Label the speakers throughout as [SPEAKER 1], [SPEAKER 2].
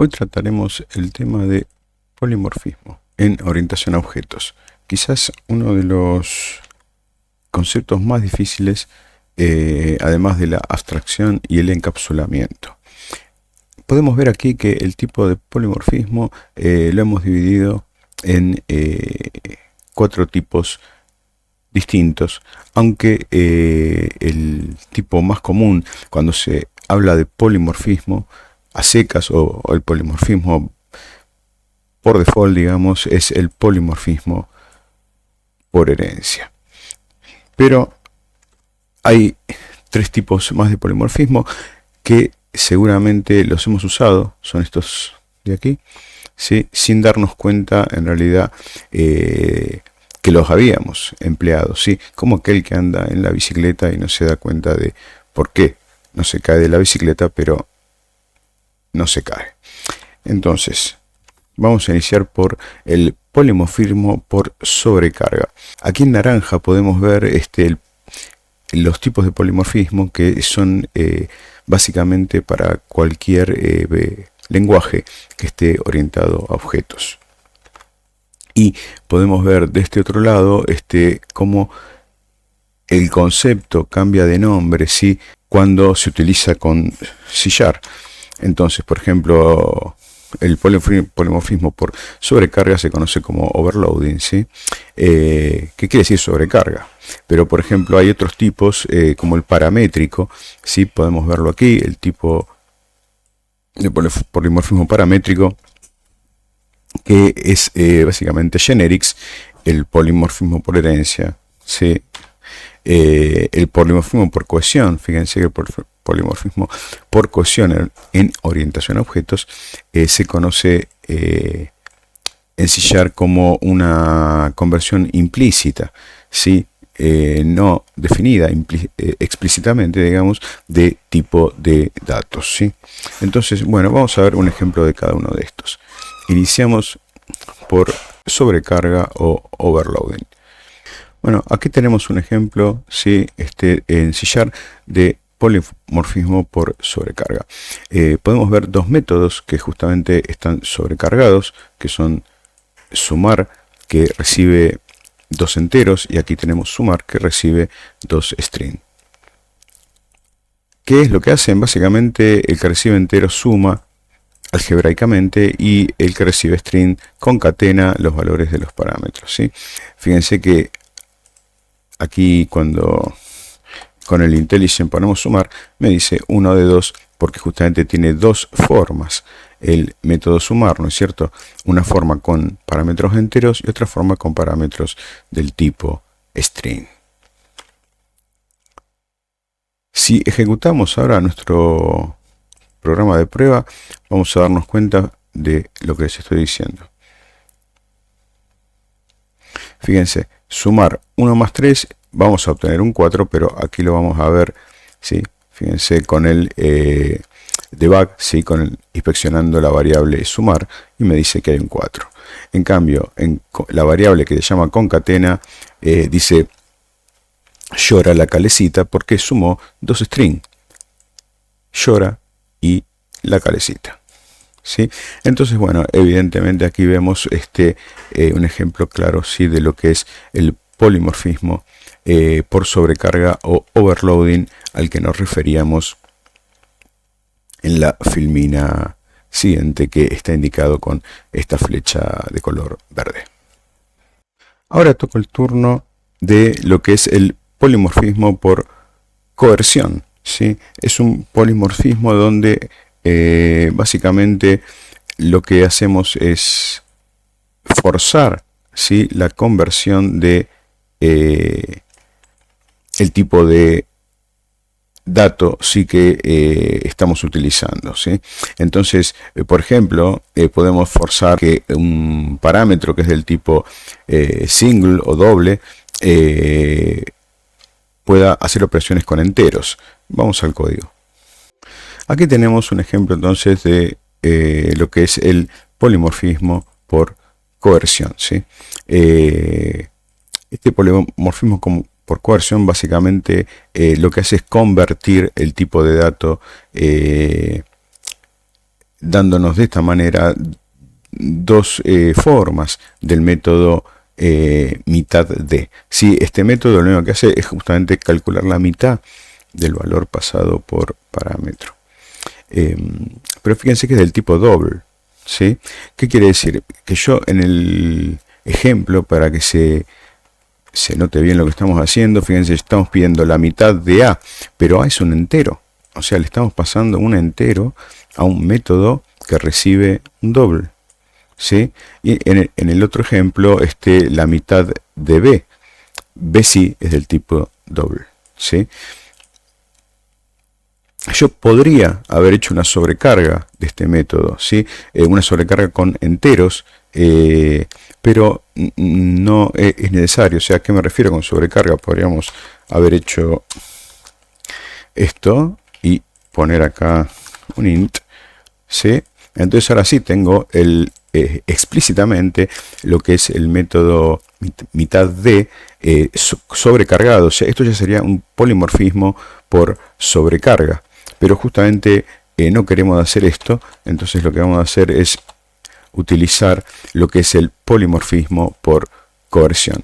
[SPEAKER 1] Hoy trataremos el tema de polimorfismo en orientación a objetos. Quizás uno de los conceptos más difíciles, además de la abstracción y el encapsulamiento. Podemos ver aquí que el tipo de polimorfismo lo hemos dividido en 4 tipos distintos, aunque el tipo más común cuando se habla de polimorfismo a secas o el polimorfismo por default, digamos, es el polimorfismo por herencia. Pero hay 3 tipos más de polimorfismo que seguramente los hemos usado, son estos de aquí, ¿sí? Sin darnos cuenta en realidad que los habíamos empleado, ¿sí? Como aquel que anda en la bicicleta y no se da cuenta de por qué no se cae de la bicicleta, pero no se cae. Entonces, vamos a iniciar por el polimorfismo por sobrecarga. Aquí en naranja podemos ver los tipos de polimorfismo que son básicamente para cualquier lenguaje que esté orientado a objetos. Y podemos ver de este otro lado cómo el concepto cambia de nombre, ¿sí? Cuando se utiliza con C#. Entonces, por ejemplo, el polimorfismo por sobrecarga se conoce como overloading, ¿sí? ¿Qué quiere decir sobrecarga? Pero, por ejemplo, hay otros tipos como el paramétrico, ¿sí? Podemos verlo aquí, el tipo de polimorfismo paramétrico, que es básicamente generics, el polimorfismo por herencia, ¿sí? El polimorfismo por cohesión, fíjense que el polimorfismo por cohesión en orientación a objetos se conoce en C# como una conversión implícita, ¿sí? No definida explícitamente, digamos, de tipo de datos, ¿sí? Entonces, bueno, vamos a ver un ejemplo de cada uno de estos. Iniciamos por sobrecarga o overloading. Bueno, aquí tenemos un ejemplo, ¿sí? En C# de polimorfismo por sobrecarga. Podemos ver 2 métodos que justamente están sobrecargados, que son sumar, que recibe 2 enteros, y aquí tenemos sumar, que recibe 2 string. ¿Qué es lo que hacen? Básicamente el que recibe enteros suma algebraicamente y el que recibe string concatena los valores de los parámetros, ¿sí? Fíjense que aquí cuando con el IntelliSense ponemos sumar, me dice 1 de 2 porque justamente tiene 2 formas el método sumar, ¿no es cierto? Una forma con parámetros enteros y otra forma con parámetros del tipo string. Si ejecutamos ahora nuestro programa de prueba, vamos a darnos cuenta de lo que les estoy diciendo. Fíjense, sumar 1 más 3, vamos a obtener un 4, pero aquí lo vamos a ver, ¿sí? Fíjense con el debug, ¿sí? Inspeccionando la variable sumar, y me dice que hay un 4. En cambio, en la variable que se llama concatena, dice llora la calecita porque sumó 2 strings, llora y la calecita, ¿sí? Entonces, bueno, evidentemente aquí vemos un ejemplo claro, ¿sí? De lo que es el polimorfismo por sobrecarga o overloading al que nos referíamos en la filmina siguiente, que está indicado con esta flecha de color verde. Ahora toca el turno de lo que es el polimorfismo por coerción, ¿sí? Es un polimorfismo donde básicamente lo que hacemos es forzar, ¿sí? La conversión de el tipo de dato, sí, que estamos utilizando, ¿sí? Entonces, por ejemplo, podemos forzar que un parámetro que es del tipo single o doble pueda hacer operaciones con enteros. Vamos al código. Aquí tenemos un ejemplo entonces de lo que es el polimorfismo por coerción, ¿sí? Este polimorfismo por coerción básicamente lo que hace es convertir el tipo de dato dándonos de esta manera dos formas del método mitad de. ¿Sí? Este método lo único que hace es justamente calcular la mitad del valor pasado por parámetro. Pero fíjense que es del tipo double. ¿Sí? ¿Qué quiere decir? Que yo en el ejemplo, para que se note bien lo que estamos haciendo, fíjense, estamos pidiendo la mitad de A, pero A es un entero. O sea, le estamos pasando un entero a un método que recibe un doble. ¿Sí? Y en el otro ejemplo, la mitad de B. B sí es del tipo doble. ¿Sí? Yo podría haber hecho una sobrecarga de este método, ¿sí? Una sobrecarga con enteros, pero no es necesario. O sea, ¿a qué me refiero con sobrecarga? Podríamos haber hecho esto y poner acá un int, ¿sí? Entonces ahora sí tengo explícitamente lo que es el método mitad de sobrecargado. O sea, esto ya sería un polimorfismo por sobrecarga. Pero justamente no queremos hacer esto, entonces lo que vamos a hacer es utilizar lo que es el polimorfismo por coerción.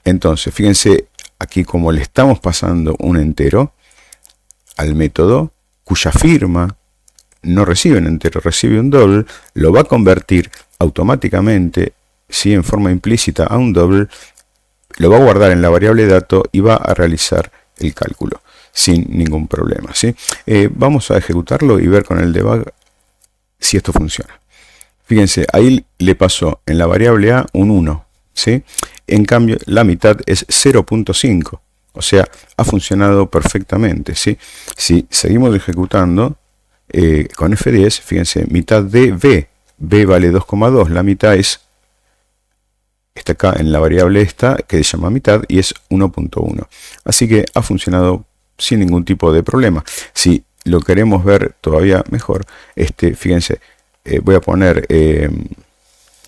[SPEAKER 1] Entonces, fíjense aquí como le estamos pasando un entero al método, cuya firma no recibe un entero, recibe un doble, lo va a convertir automáticamente, ¿sí? En forma implícita a un doble, lo va a guardar en la variable dato y va a realizar el cálculo sin ningún problema, ¿sí? Vamos a ejecutarlo y ver con el debug si esto funciona. Fíjense, ahí le pasó en la variable A un 1, ¿sí? En cambio, la mitad es 0.5, o sea, ha funcionado perfectamente, ¿sí? Si seguimos ejecutando con F10, fíjense, mitad de B, B vale 2,2, la mitad está acá en la variable esta, que se llama mitad, y es 1.1. Así que ha funcionado sin ningún tipo de problema. Si lo queremos ver todavía mejor, fíjense, voy a poner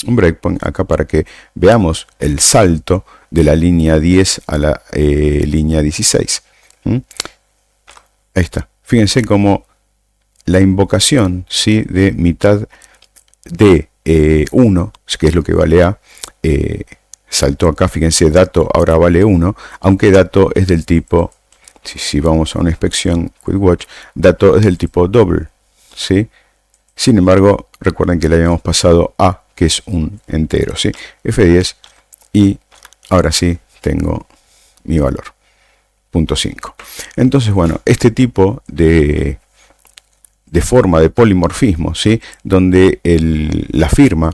[SPEAKER 1] un breakpoint acá para que veamos el salto de la línea 10 a la línea 16. Ahí está. Fíjense cómo la invocación, ¿sí? De mitad de 1, que es lo que vale A, saltó acá. Fíjense, dato ahora vale 1, aunque dato es del tipo, si vamos a una inspección QuickWatch, dato es del tipo double, ¿sí? Sin embargo, recuerden que le habíamos pasado A, que es un entero, ¿sí? F10, y ahora sí tengo mi valor, 0.5. Entonces, bueno, este tipo de forma de polimorfismo, ¿sí? Donde la firma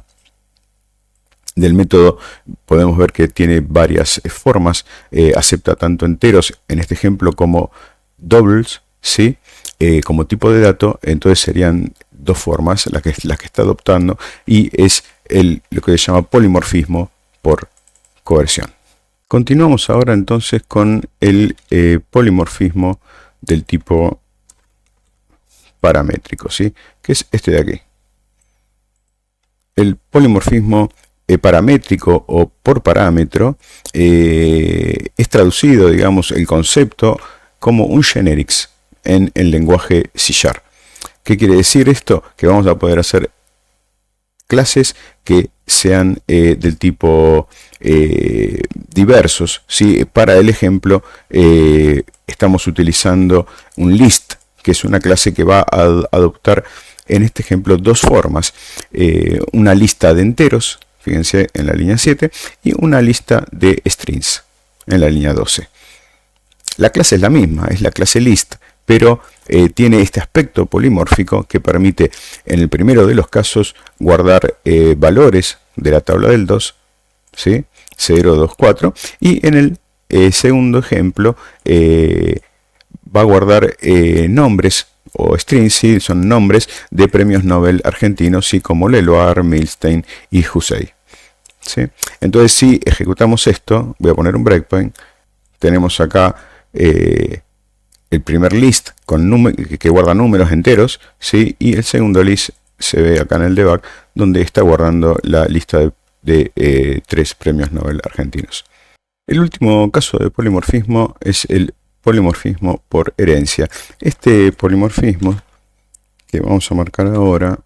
[SPEAKER 1] del método podemos ver que tiene varias formas, acepta tanto enteros en este ejemplo como doubles, ¿sí? Como tipo de dato. Entonces serían dos formas las que está adoptando, y es lo que se llama polimorfismo por coerción. Continuamos ahora entonces con el polimorfismo del tipo paramétrico, ¿sí? Que es este de aquí. El polimorfismo paramétrico o por parámetro es traducido, digamos, el concepto como un generics en el lenguaje C#. ¿Qué quiere decir esto? Que vamos a poder hacer clases que sean del tipo diversos, ¿sí? Para el ejemplo, estamos utilizando un list, que es una clase que va a adoptar en este ejemplo dos formas: una lista de enteros, fíjense, en la línea 7, y una lista de strings en la línea 12. La clase es la misma, es la clase list, pero tiene este aspecto polimórfico que permite, en el primero de los casos, guardar valores de la tabla del 2, ¿sí? 0, 2, 4, y en el segundo ejemplo va a guardar nombres o strings, ¿sí? Son nombres de premios Nobel argentinos, ¿sí? Como Leloir, Milstein y Hussey, ¿sí? Entonces, si ejecutamos esto, voy a poner un breakpoint, tenemos acá el primer list que guarda números enteros, ¿sí? Y el segundo list se ve acá en el debug, donde está guardando la lista de 3 premios Nobel argentinos. El último caso de polimorfismo es el polimorfismo por herencia. Este polimorfismo, que vamos a marcar ahora,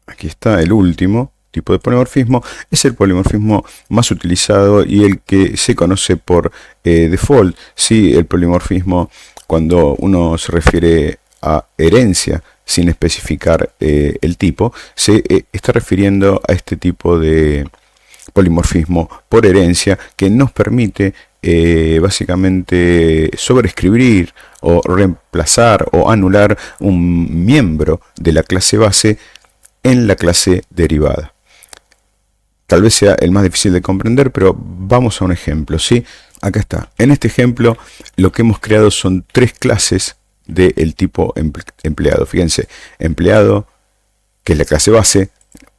[SPEAKER 1] aquí está el último tipo de polimorfismo, es el polimorfismo más utilizado y el que se conoce por default. ¿Sí? El polimorfismo, cuando uno se refiere a herencia sin especificar el tipo, se está refiriendo a este tipo de polimorfismo por herencia que nos permite básicamente sobreescribir o reemplazar o anular un miembro de la clase base en la clase derivada. Tal vez sea el más difícil de comprender, pero vamos a un ejemplo, ¿sí? Acá está. En este ejemplo, lo que hemos creado son tres clases del tipo empleado. Fíjense, empleado, que es la clase base,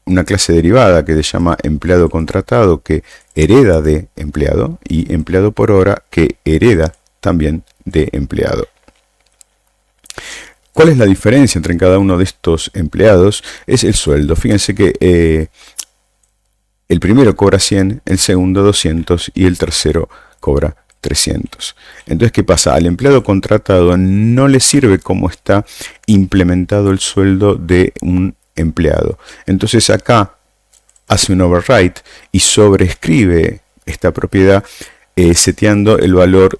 [SPEAKER 1] una clase derivada que se llama empleado contratado, que hereda de empleado, y empleado por hora, que hereda también de empleado. ¿Cuál es la diferencia entre cada uno de estos empleados? Es el sueldo. Fíjense que el primero cobra 100, el segundo 200 y el tercero cobra 300. Entonces, ¿qué pasa? Al empleado contratado no le sirve cómo está implementado el sueldo de un empleado. Entonces acá hace un override y sobreescribe esta propiedad seteando el valor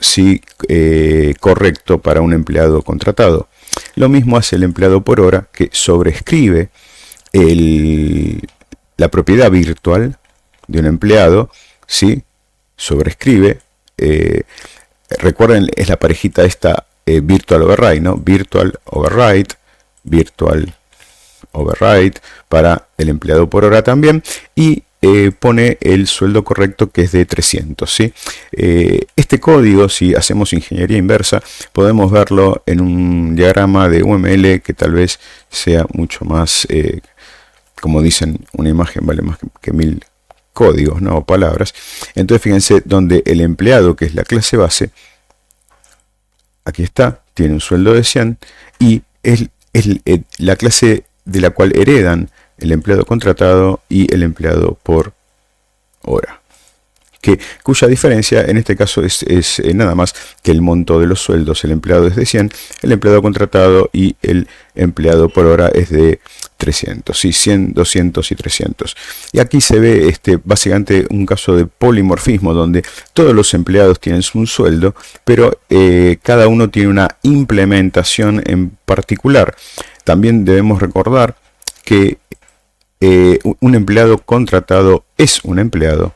[SPEAKER 1] correcto para un empleado contratado. Lo mismo hace el empleado por hora, que sobreescribe la propiedad virtual de un empleado, ¿sí? Sobreescribe, recuerden, es la parejita esta virtual override, ¿no? Virtual override para el empleado por hora también, y pone el sueldo correcto, que es de 300, ¿sí? Este código, si hacemos ingeniería inversa, podemos verlo en un diagrama de UML que tal vez sea mucho más, como dicen, una imagen vale más que 1000 códigos, ¿no? O palabras. Entonces fíjense, donde el empleado, que es la clase base, aquí está, tiene un sueldo de 100 y es la clase de la cual heredan el empleado contratado y el empleado por hora, cuya diferencia en este caso es nada más que el monto de los sueldos. El empleado es de 100, el empleado contratado y el empleado por hora es de 300, ¿sí? 100, 200 y 300. Y aquí se ve básicamente un caso de polimorfismo donde todos los empleados tienen un sueldo, pero cada uno tiene una implementación en particular. También debemos recordar que un empleado contratado es un empleado.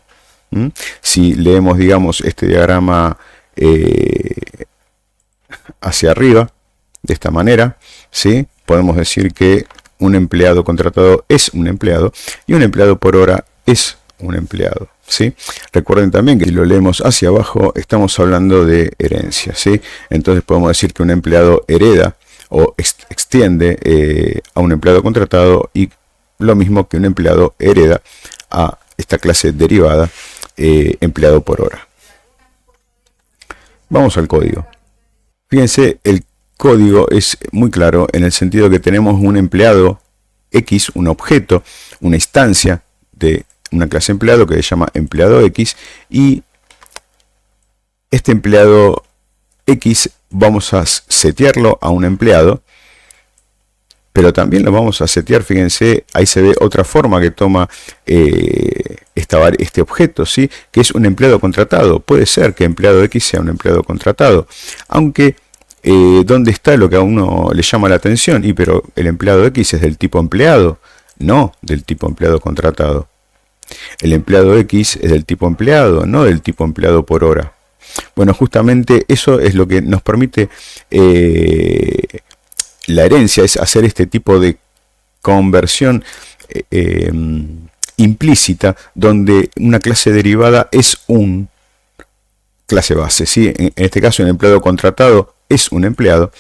[SPEAKER 1] Si leemos, digamos, este diagrama hacia arriba, de esta manera, ¿sí? Podemos decir que un empleado contratado es un empleado y un empleado por hora es un empleado, ¿sí? Recuerden también que si lo leemos hacia abajo, estamos hablando de herencia, ¿sí? Entonces podemos decir que un empleado hereda o extiende a un empleado contratado, y lo mismo que un empleado hereda a esta clase derivada, empleado por hora. Vamos al código. Fíjense, el código es muy claro en el sentido que tenemos un empleado X, un objeto, una instancia de una clase empleado que se llama empleado X, y este empleado X vamos a setearlo a un empleado, pero también lo vamos a setear, fíjense, ahí se ve otra forma que toma este objeto, ¿sí? Que es un empleado contratado. Puede ser que empleado X sea un empleado contratado, aunque ¿dónde está lo que a uno le llama la atención? Pero el empleado X es del tipo empleado, no del tipo empleado contratado. El empleado X es del tipo empleado, no del tipo empleado por hora. Bueno, justamente eso es lo que nos permite la herencia, es hacer este tipo de conversión implícita, donde una clase derivada es un clase base, ¿sí? En este caso, un empleado contratado es un empleado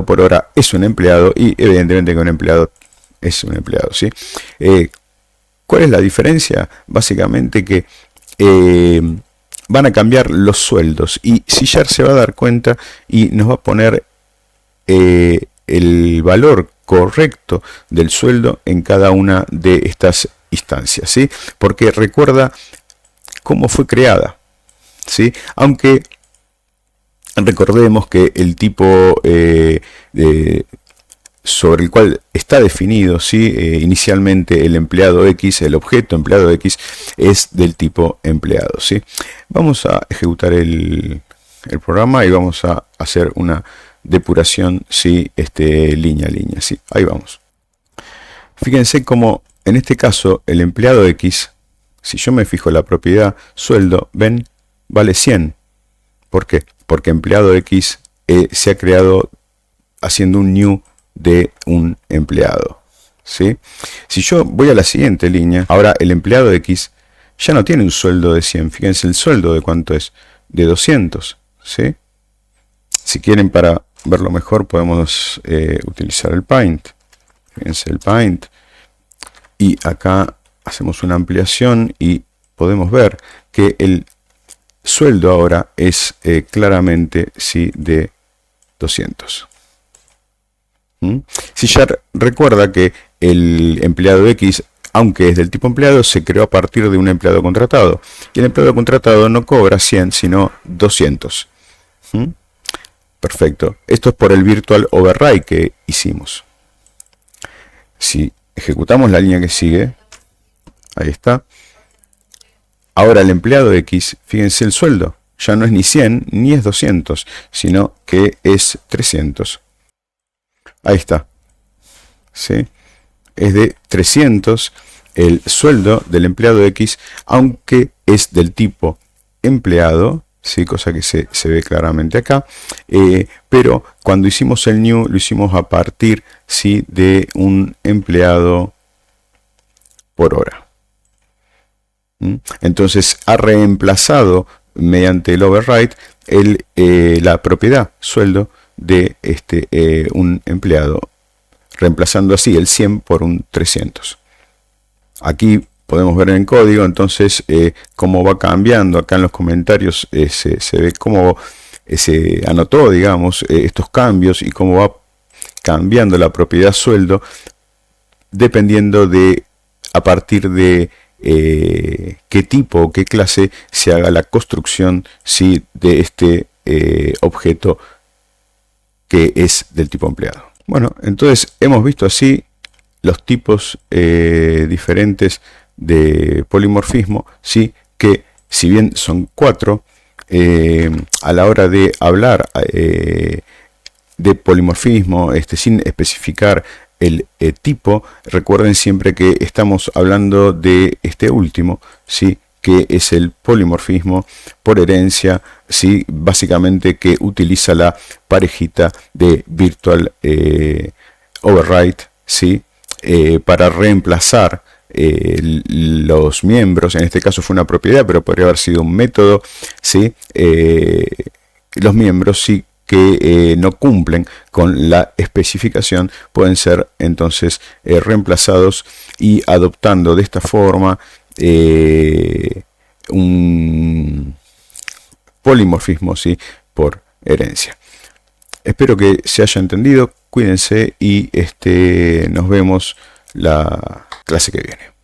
[SPEAKER 1] por hora es un empleado, y evidentemente que un empleado es un empleado, ¿sí? ¿Cuál es la diferencia? Básicamente que van a cambiar los sueldos, y Sillar se va a dar cuenta y nos va a poner el valor correcto del sueldo en cada una de estas instancias, ¿sí? Porque recuerda cómo fue creada, ¿sí? Aunque recordemos que el tipo sobre el cual está definido, ¿sí? Inicialmente el empleado X, el objeto empleado X, es del tipo empleado, ¿sí? Vamos a ejecutar el programa y vamos a hacer una depuración, ¿sí? Línea a línea, ¿sí? Ahí vamos. Fíjense cómo en este caso el empleado X, si yo me fijo la propiedad sueldo, ven, vale 100. ¿Por qué? Porque empleado X se ha creado haciendo un new de un empleado, ¿sí? Si yo voy a la siguiente línea, ahora el empleado X ya no tiene un sueldo de 100. Fíjense el sueldo de cuánto es, de 200, ¿sí? Si quieren, para verlo mejor, podemos utilizar el Paint. Fíjense el Paint. Y acá hacemos una ampliación y podemos ver que el sueldo ahora es claramente, sí, de 200. Si ya recuerda que el empleado X, aunque es del tipo empleado, se creó a partir de un empleado contratado. Y el empleado contratado no cobra 100, sino 200. Perfecto. Esto es por el virtual override que hicimos. Si ejecutamos la línea que sigue, ahí está. Ahora el empleado X, fíjense el sueldo, ya no es ni 100 ni es 200, sino que es 300. Ahí está, ¿sí? Es de 300 el sueldo del empleado X, aunque es del tipo empleado, ¿sí? Cosa que se ve claramente acá, pero cuando hicimos el new lo hicimos a partir, ¿sí? De un empleado por hora. Entonces ha reemplazado mediante el override la propiedad sueldo de un empleado, reemplazando así el 100 por un 300. Aquí podemos ver en código entonces cómo va cambiando. Acá en los comentarios se ve cómo se anotó, digamos, estos cambios y cómo va cambiando la propiedad sueldo dependiendo de a partir de qué tipo o qué clase se haga la construcción, ¿sí? De este objeto que es del tipo empleado. Bueno, entonces hemos visto así los tipos diferentes de polimorfismo, ¿sí? Que si bien son 4, a la hora de hablar de polimorfismo, sin especificar el tipo, recuerden siempre que estamos hablando de este último, ¿sí? Que es el polimorfismo por herencia, ¿sí? Básicamente que utiliza la parejita de virtual override, ¿sí? Para reemplazar los miembros. En este caso fue una propiedad, pero podría haber sido un método, ¿sí? Los miembros, sí, que no cumplen con la especificación pueden ser entonces reemplazados y adoptando de esta forma un polimorfismo, ¿sí? Por herencia. Espero que se haya entendido. Cuídense y nos vemos la clase que viene.